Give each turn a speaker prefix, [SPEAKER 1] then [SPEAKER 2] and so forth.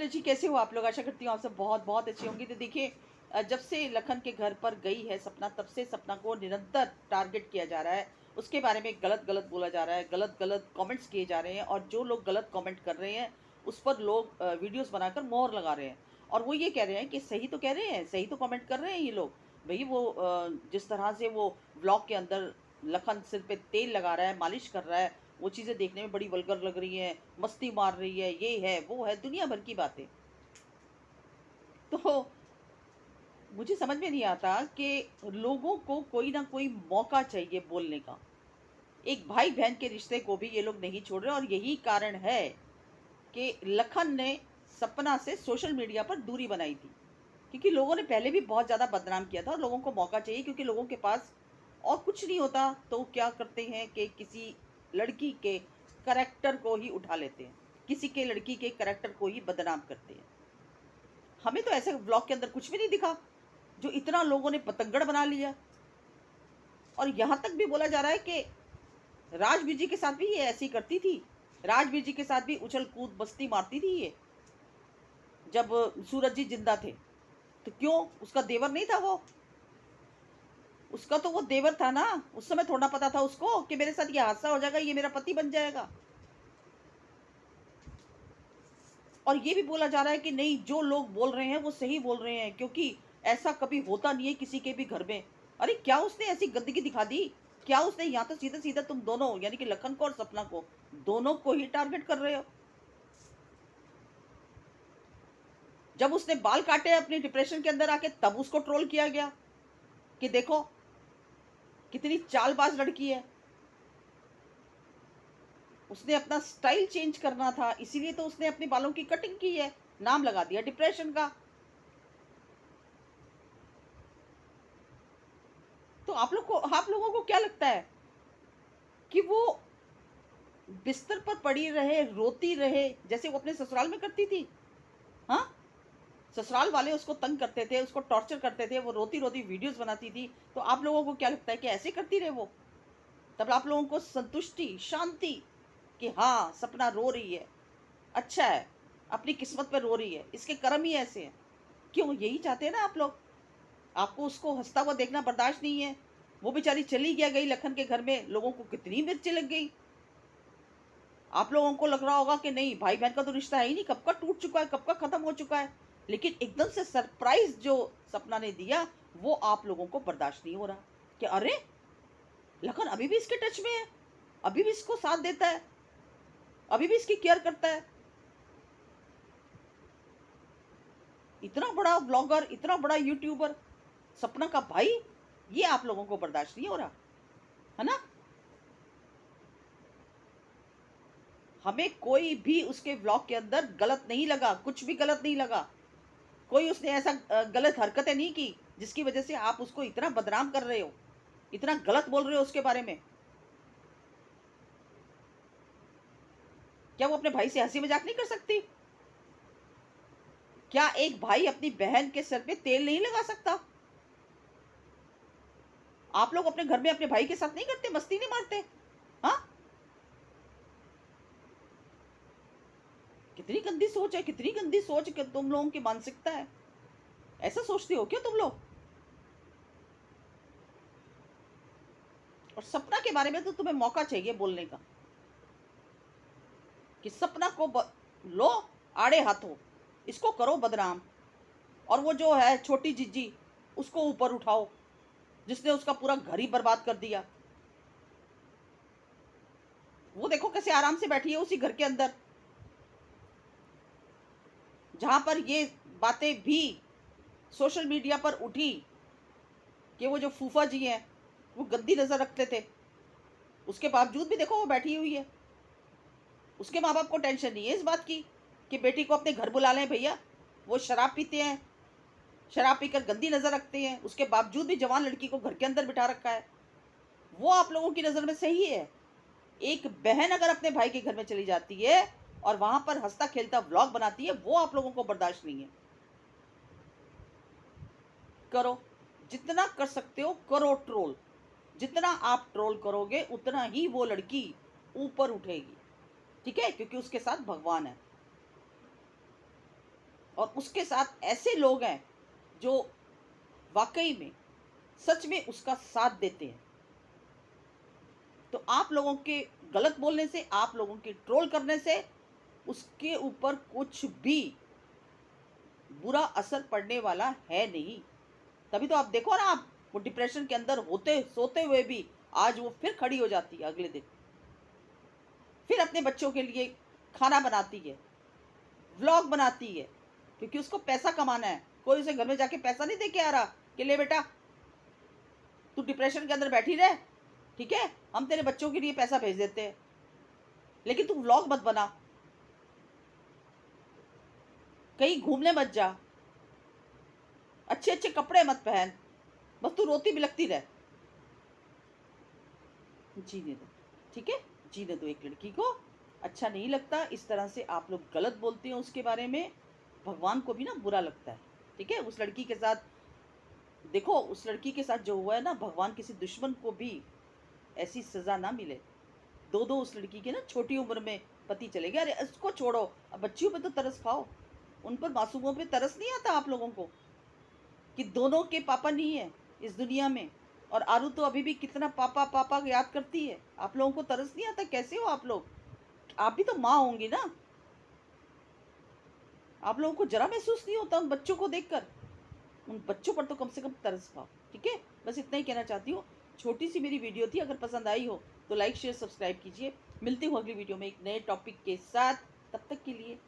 [SPEAKER 1] Hello जी, कैसे हो आप लोग? आशा करती हूँ आप सब बहुत बहुत अच्छे होंगे। तो देखिए, जब से लखन के घर पर गई है सपना, तब से सपना को निरंतर टारगेट किया जा रहा है। उसके बारे में गलत गलत बोला जा रहा है, गलत गलत कमेंट्स किए जा रहे हैं, और जो लोग गलत कमेंट कर रहे हैं उस पर लोग वीडियोस बनाकर मोहर लगा रहे हैं। और वो ये कह रहे हैं कि सही तो कह रहे हैं, सही तो कमेंट कर रहे हैं ये लोग। भाई वो जिस तरह से वो व्लॉग के अंदर लखन सिर पे तेल लगा रहा है, मालिश कर रहा है, वो चीज़ें देखने में बड़ी वल्गर लग रही हैं, मस्ती मार रही है, ये है वो है, दुनिया भर की बातें। तो मुझे समझ में नहीं आता कि लोगों को कोई ना कोई मौका चाहिए बोलने का। एक भाई बहन के रिश्ते को भी ये लोग नहीं छोड़ रहे, और यही कारण है कि लखन ने सपना से सोशल मीडिया पर दूरी बनाई थी। क्योंकि लोगों ने पहले भी बहुत ज़्यादा बदनाम किया था, और लोगों को मौका चाहिए, क्योंकि लोगों के पास और कुछ नहीं होता तो वो क्या करते हैं कि किसी लड़की के करैक्टर को ही उठा लेते हैं, किसी के लड़की के करैक्टर को ही बदनाम करते हैं। हमें तो ऐसे ब्लॉग के अंदर कुछ भी नहीं दिखा जो इतना लोगों ने पतंगड़ बना लिया। और यहाँ तक भी बोला जा रहा है कि राजवीर जी के साथ भी ये ऐसी करती थी, राजवीर जी के साथ भी उछल कूद मस्ती मारती थी ये, जब सूरज जी जिंदा थे। तो क्यों, उसका देवर नहीं था वो? उसका तो वो देवर था ना। उस समय थोड़ा पता था उसको कि मेरे साथ ये हादसा हो जाएगा, ये मेरा पति बन जाएगा। और ये भी बोला जा रहा है कि नहीं, जो लोग बोल रहे हैं वो सही बोल रहे हैं, क्योंकि ऐसा कभी होता नहीं है किसी के भी घर में। अरे क्या उसने ऐसी गंदगी दिखा दी? क्या उसने? यहाँ तो सीधा सीधा तुम दोनों, यानी कि लखन को और सपना को, दोनों को ही टारगेट कर रहे हो। जब उसने बाल काटे अपने डिप्रेशन के अंदर आके, तब उसको ट्रोल किया गया कि देखो कितनी चालबाज लड़की है। उसने अपना स्टाइल चेंज करना था, इसीलिए तो उसने अपने बालों की कटिंग की है, नाम लगा दिया डिप्रेशन का। तो आप लोगों को क्या लगता है कि वो बिस्तर पर पड़ी रहे, रोती रहे, जैसे वो अपने ससुराल में करती थी? हाँ, ससुराल वाले उसको तंग करते थे, उसको टॉर्चर करते थे, वो रोती रोती वीडियोस बनाती थी। तो आप लोगों को क्या लगता है कि ऐसे करती रहे वो? तब आप लोगों को संतुष्टि, शांति, कि हाँ सपना रो रही है, अच्छा है, अपनी किस्मत पे रो रही है, इसके कर्म ही ऐसे हैं। क्यों, यही चाहते हैं ना आप लोग? आपको उसको हंसता हुआ देखना बर्दाश्त नहीं है। वो बेचारी चली गया, गई लखन के घर में, लोगों को कितनी मिर्ची लग गई। आप लोगों को लग रहा होगा कि नहीं, भाई बहन का तो रिश्ता है ही नहीं, कब का टूट चुका है, कब का खत्म हो चुका है। लेकिन एकदम से सरप्राइज जो सपना ने दिया, वो आप लोगों को बर्दाश्त नहीं हो रहा। कि अरे, लखन अभी भी इसके टच में है, अभी भी इसको साथ देता है, अभी भी इसकी केयर करता है। इतना बड़ा ब्लॉगर, इतना बड़ा यूट्यूबर, सपना का भाई, ये आप लोगों को बर्दाश्त नहीं हो रहा है ना? हमें कोई भी उसके ब्लॉग के अंदर गलत नहीं लगा, कुछ भी गलत नहीं लगा। कोई उसने ऐसा गलत हरकतें नहीं की जिसकी वजह से आप उसको इतना बदनाम कर रहे हो, इतना गलत बोल रहे हो उसके बारे में। क्या वो अपने भाई से हंसी मजाक नहीं कर सकती? क्या एक भाई अपनी बहन के सर पे तेल नहीं लगा सकता? आप लोग अपने घर में अपने भाई के साथ नहीं करते, मस्ती नहीं मारते? हाँ, कितनी गंदी सोच है, कितनी गंदी सोच है तुम लोगों की मानसिकता है। ऐसा सोचते हो क्या तुम लोग? और सपना के बारे में तो तुम्हें मौका चाहिए बोलने का, कि सपना को लो आड़े हाथों, इसको करो बदनाम। और वो जो है छोटी जिज्जी, उसको ऊपर उठाओ, जिसने उसका पूरा घर ही बर्बाद कर दिया। वो देखो कैसे आराम से बैठी है उसी घर के अंदर, जहां पर ये बातें भी सोशल मीडिया पर उठी कि वो जो फूफा जी हैं वो गंदी नजर रखते थे। उसके बावजूद भी देखो वो बैठी हुई है। उसके माँ बाप को टेंशन नहीं है इस बात की कि बेटी को अपने घर बुला लें भैया। वो शराब पीते हैं, शराब पीकर गंदी नजर रखते हैं, उसके बावजूद भी जवान लड़की को घर के अंदर बिठा रखा है। वो आप लोगों की नज़र में सही है? एक बहन अगर अपने भाई के घर में चली जाती है और वहां पर हंसता खेलता व्लॉग बनाती है, वो आप लोगों को बर्दाश्त नहीं है। करो, जितना कर सकते हो करो ट्रोल। जितना आप ट्रोल करोगे उतना ही वो लड़की ऊपर उठेगी, ठीक है? क्योंकि उसके साथ भगवान है। और उसके साथ ऐसे लोग हैं जो वाकई में सच में उसका साथ देते हैं। तो आप लोगों के गलत बोलने से, आप लोगों के ट्रोल करने से उसके ऊपर कुछ भी बुरा असर पड़ने वाला है नहीं। तभी तो आप देखो ना, आप वो डिप्रेशन के अंदर होते सोते हुए भी आज वो फिर खड़ी हो जाती है अगले दिन, फिर अपने बच्चों के लिए खाना बनाती है, व्लॉग बनाती है, क्योंकि उसको पैसा कमाना है। कोई उसे घर में जाके पैसा नहीं दे के आ रहा कि ले बेटा तू डिप्रेशन के अंदर बैठी रहे, ठीक है, हम तेरे बच्चों के लिए पैसा भेज देते हैं, लेकिन तू व्लॉग मत बना, कहीं घूमने मत जा, अच्छे अच्छे कपड़े मत पहन, बस तू रोती बिलखती रह। जीने दो, ठीक है, जीने दो। एक लड़की को अच्छा नहीं लगता, इस तरह से आप लोग गलत बोलते हो उसके बारे में, भगवान को भी ना बुरा लगता है। ठीक है, उस लड़की के साथ देखो, उस लड़की के साथ जो हुआ है ना, भगवान किसी दुश्मन को भी ऐसी सजा ना मिले। दो दो उस लड़की के ना छोटी उम्र में पति चले गए। अरे उसको छोड़ो, अब बच्चियों पे तो तरस खाओ, उन पर मासूमों पे तरस नहीं आता आप लोगों को कि दोनों के पापा नहीं है इस दुनिया में। और आरू तो अभी भी कितना पापा पापा याद करती है। आप लोगों को तरस नहीं आता? कैसे हो आप लोग? आप भी तो माँ होंगी ना, आप लोगों को जरा महसूस नहीं होता उन बच्चों को देखकर? उन बच्चों पर तो कम से कम तरस खाओ। ठीक है, बस इतना ही कहना चाहती हूँ। छोटी सी मेरी वीडियो थी, अगर पसंद आई हो तो लाइक शेयर सब्सक्राइब कीजिए। मिलती हूँ अगली वीडियो में एक नए टॉपिक के साथ। तब तक के लिए